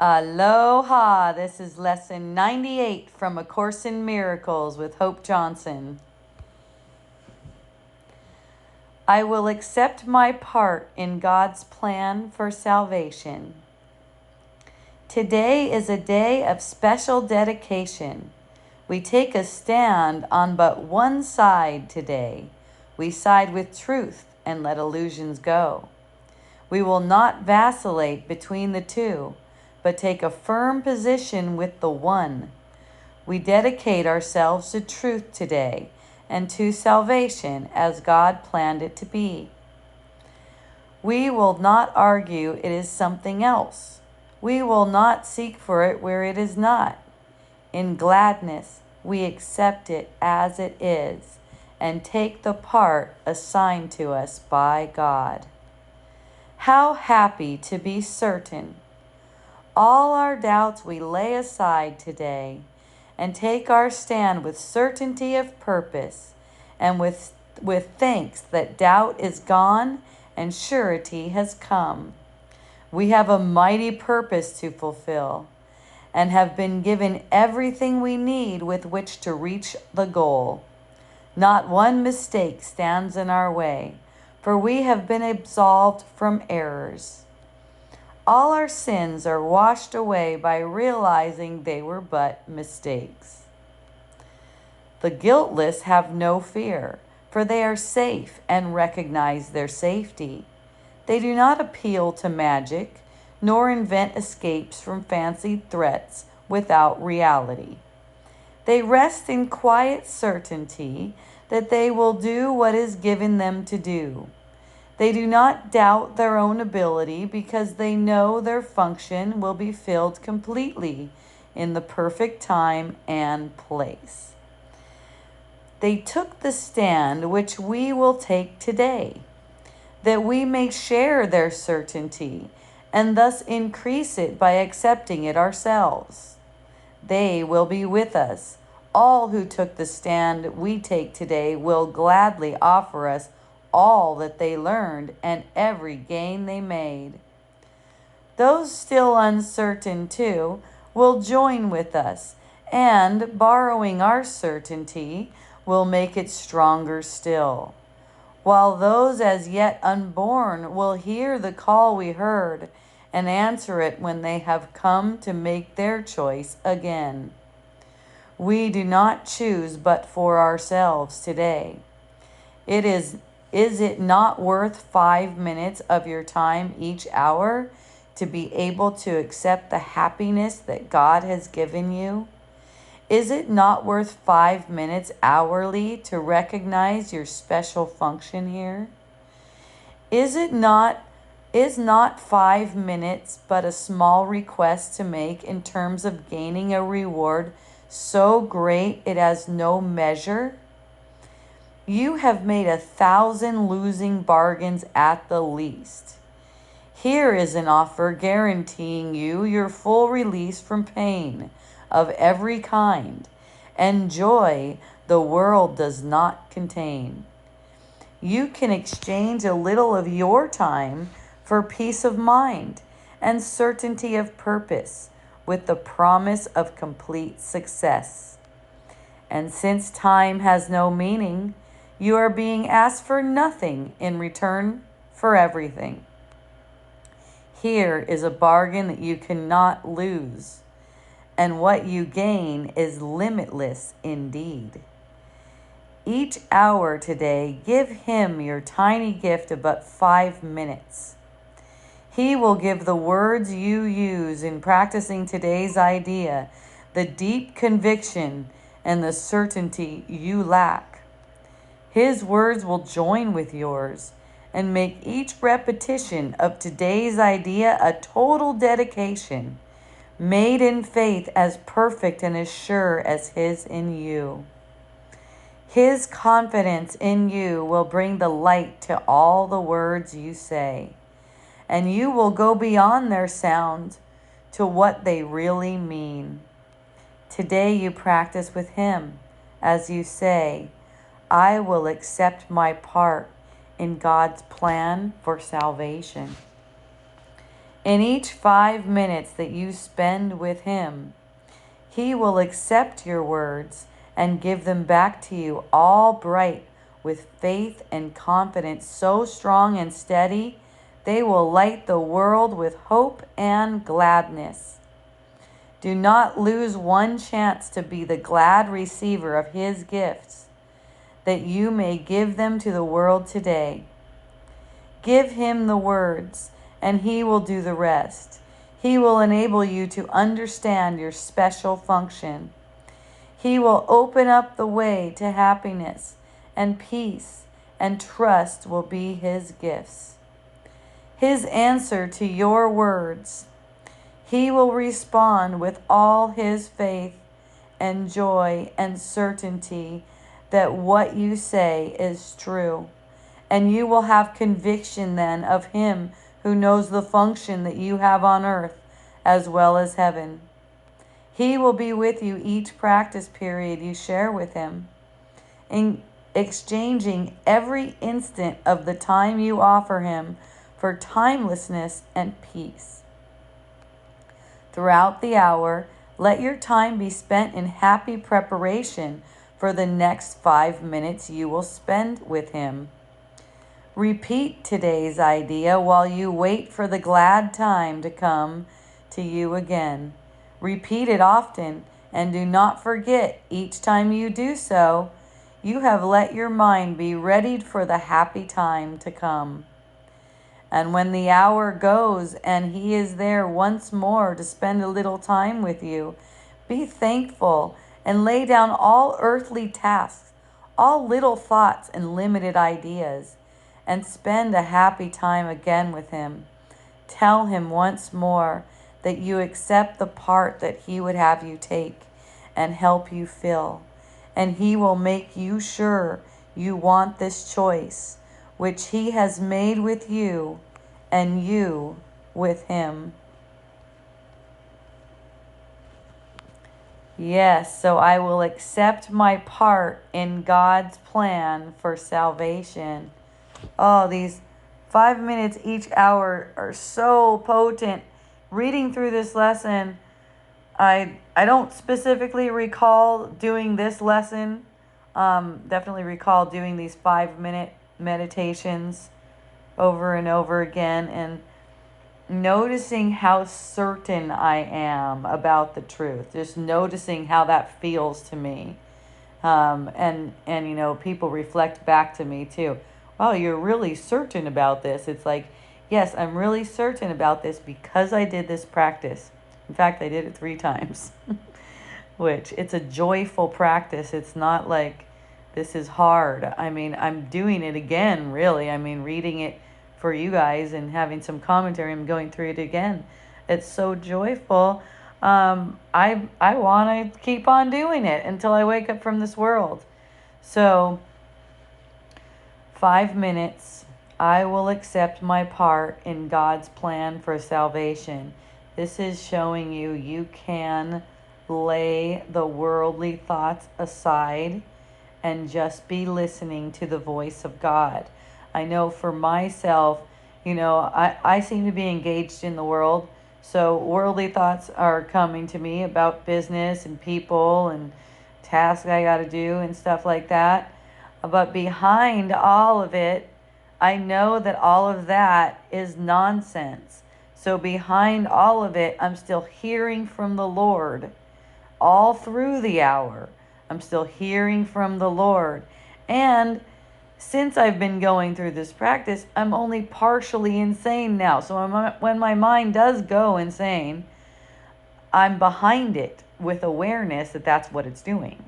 Aloha! This is lesson 98 from A Course in Miracles with Hope Johnson. I will accept my part in God's plan for salvation. Today is a day of special dedication. We take a stand on but one side today. We side with truth and let illusions go. We will not vacillate between the two, but take a firm position with the one. We dedicate ourselves to truth today and to salvation as God planned it to be. We will not argue it is something else. We will not seek for it where it is not. In gladness, we accept it as it is and take the part assigned to us by God. How happy to be certain. All our doubts we lay aside today and take our stand with certainty of purpose and with thanks that doubt is gone and surety has come. We have a mighty purpose to fulfill and have been given everything we need with which to reach the goal. Not one mistake stands in our way, for we have been absolved from errors. All our sins are washed away by realizing they were but mistakes. The guiltless have no fear, for they are safe and recognize their safety. They do not appeal to magic, nor invent escapes from fancied threats without reality. They rest in quiet certainty that they will do what is given them to do. They do not doubt their own ability because they know their function will be filled completely in the perfect time and place. They took the stand which we will take today, that we may share their certainty and thus increase it by accepting it ourselves. They will be with us. All who took the stand we take today will gladly offer us all that they learned and every gain they made. Those still uncertain, too, will join with us, and, borrowing our certainty, will make it stronger still. While those as yet unborn will hear the call we heard and answer it when they have come to make their choice again. We do not choose but for ourselves today. Is it not worth 5 minutes of your time each hour to be able to accept the happiness that God has given you? Is it not worth 5 minutes hourly to recognize your special function here? Is not 5 minutes but a small request to make in terms of gaining a reward so great it has no measure? You have made 1,000 losing bargains at the least. Here is an offer guaranteeing you your full release from pain of every kind and joy the world does not contain. You can exchange a little of your time for peace of mind and certainty of purpose with the promise of complete success. And since time has no meaning, you are being asked for nothing in return for everything. Here is a bargain that you cannot lose, and what you gain is limitless indeed. Each hour today, give him your tiny gift of but 5 minutes. He will give the words you use in practicing today's idea, the deep conviction and the certainty you lack. His words will join with yours and make each repetition of today's idea a total dedication, made in faith as perfect and as sure as his in you. His confidence in you will bring the light to all the words you say, and you will go beyond their sound to what they really mean. Today you practice with him as you say, I will accept my part in God's plan for salvation. In each 5 minutes that you spend with Him, He will accept your words and give them back to you all bright with faith and confidence so strong and steady, they will light the world with hope and gladness. Do not lose one chance to be the glad receiver of His gifts, that you may give them to the world today. Give Him the words, and He will do the rest. He will enable you to understand your special function. He will open up the way to happiness, and peace and trust will be His gifts. His answer to your words. He will respond with all His faith and joy and certainty that what you say is true. And you will have conviction then of Him who knows the function that you have on earth as well as heaven. He will be with you each practice period you share with Him, in exchanging every instant of the time you offer Him for timelessness and peace. Throughout the hour, let your time be spent in happy preparation for the next 5 minutes you will spend with Him. Repeat today's idea while you wait for the glad time to come to you again. Repeat it often, and do not forget each time you do so, you have let your mind be readied for the happy time to come. And when the hour goes and He is there once more to spend a little time with you, be thankful and lay down all earthly tasks, all little thoughts and limited ideas, and spend a happy time again with Him. Tell Him once more that you accept the part that He would have you take and help you fill, and He will make you sure you want this choice, which He has made with you and you with Him. Yes, so I will accept my part in God's plan for salvation. Oh, these 5 minutes each hour are so potent. Reading through this lesson, I don't specifically recall doing this lesson. Definitely recall doing these 5-minute meditations over and over again and noticing how certain I am about the truth. Just noticing how that feels to me. And you know, people reflect back to me too. Oh, you're really certain about this. It's like, yes, I'm really certain about this because I did this practice. In fact, I did it 3 times, which it's a joyful practice. It's not like this is hard. I mean, I'm doing it again, really. I mean, reading it for you guys and having some commentary. I'm going through it again. It's so joyful. I want to keep on doing it until I wake up from this world. So 5 minutes, I will accept my part in God's plan for salvation. This is showing you you can lay the worldly thoughts aside and just be listening to the voice of God. I know for myself, you know, I seem to be engaged in the world. So worldly thoughts are coming to me about business and people and tasks I got to do and stuff like that. But behind all of it, I know that all of that is nonsense. So behind all of it, I'm still hearing from the Lord all through the hour. I'm still hearing from the Lord. And since I've been going through this practice, I'm only partially insane now. So when my mind does go insane, I'm behind it with awareness that that's what it's doing.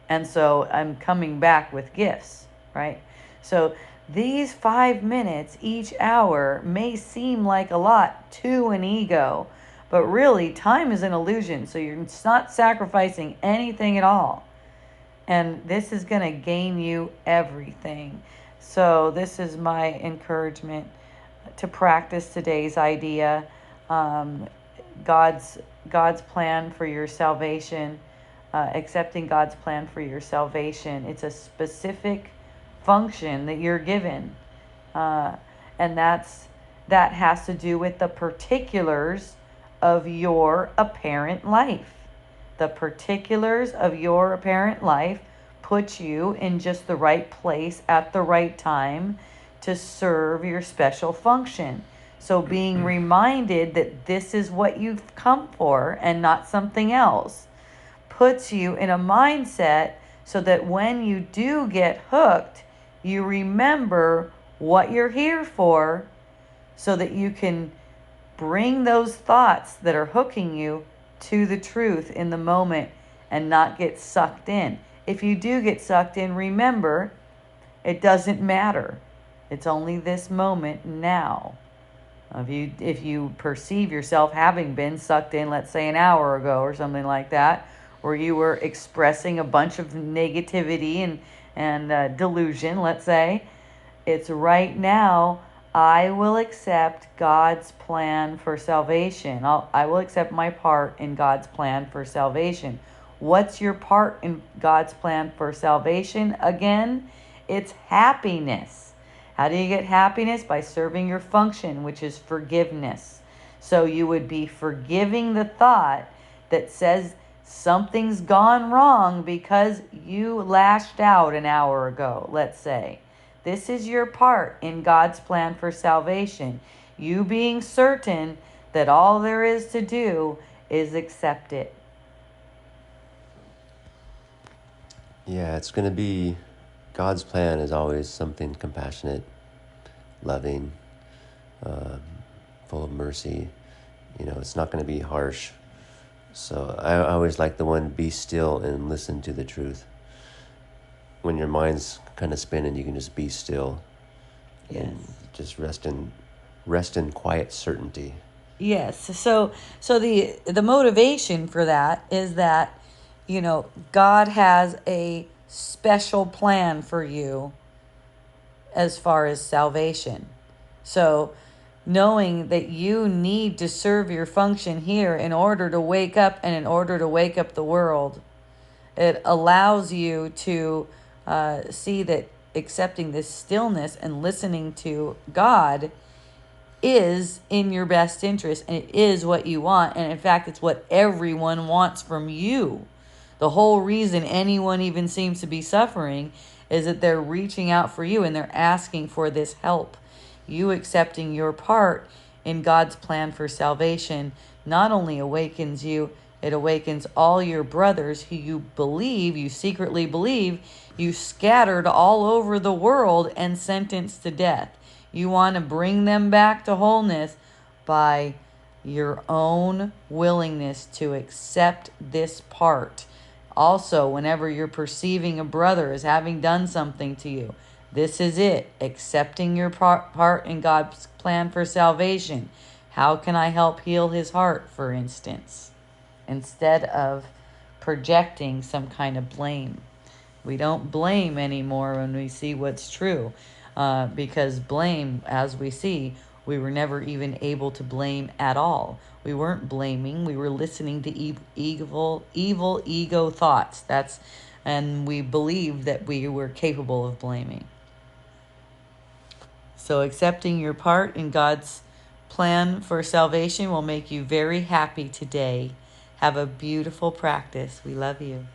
And so I'm coming back with gifts, right? So these 5 minutes each hour may seem like a lot to an ego, but really time is an illusion. So you're not sacrificing anything at all. And this is going to gain you everything. So this is my encouragement to practice today's idea. God's plan for your salvation, accepting God's plan for your salvation. It's a specific function that you're given. And that's that has to do with the particulars of your apparent life. The particulars of your apparent life put you in just the right place at the right time to serve your special function. So being reminded that this is what you've come for and not something else puts you in a mindset so that when you do get hooked, you remember what you're here for, so that you can bring those thoughts that are hooking you to the truth in the moment and not get sucked in. If you do get sucked in, remember, it doesn't matter. It's only this moment now. If you perceive yourself having been sucked in, let's say an hour ago or something like that, where you were expressing a bunch of negativity and delusion, let's say, it's right now. I will accept God's plan for salvation. I will accept my part in God's plan for salvation. What's your part in God's plan for salvation? Again, it's happiness. How do you get happiness? By serving your function, which is forgiveness. So you would be forgiving the thought that says something's gone wrong because you lashed out an hour ago, let's say. This is your part in God's plan for salvation. You being certain that all there is to do is accept it. Yeah, it's going to be, God's plan is always something compassionate, loving, full of mercy. It's not going to be harsh. So I always like the one, be still and listen to the truth. When your mind's kind of spinning, you can just be still. Yes. And just rest in quiet certainty. Yes. So the motivation for that is that, God has a special plan for you as far as salvation. So knowing that you need to serve your function here in order to wake up and in order to wake up the world, it allows you to see that accepting this stillness and listening to God is in your best interest, and it is what you want. And in fact, it's what everyone wants from you. The whole reason anyone even seems to be suffering is that they're reaching out for you and they're asking for this help. You accepting your part in God's plan for salvation not only awakens you, it awakens all your brothers who you secretly believe you scattered all over the world and sentenced to death. You want to bring them back to wholeness by your own willingness to accept this part. Also, whenever you're perceiving a brother as having done something to you, this is it. Accepting your part in God's plan for salvation. How can I help heal his heart, for instance? Instead of projecting some kind of blame. We don't blame anymore when we see what's true. Because blame, as we see, we were never even able to blame at all. We weren't blaming. We were listening to evil ego thoughts. And we believed that we were capable of blaming. So accepting your part in God's plan for salvation will make you very happy today. Have a beautiful practice. We love you.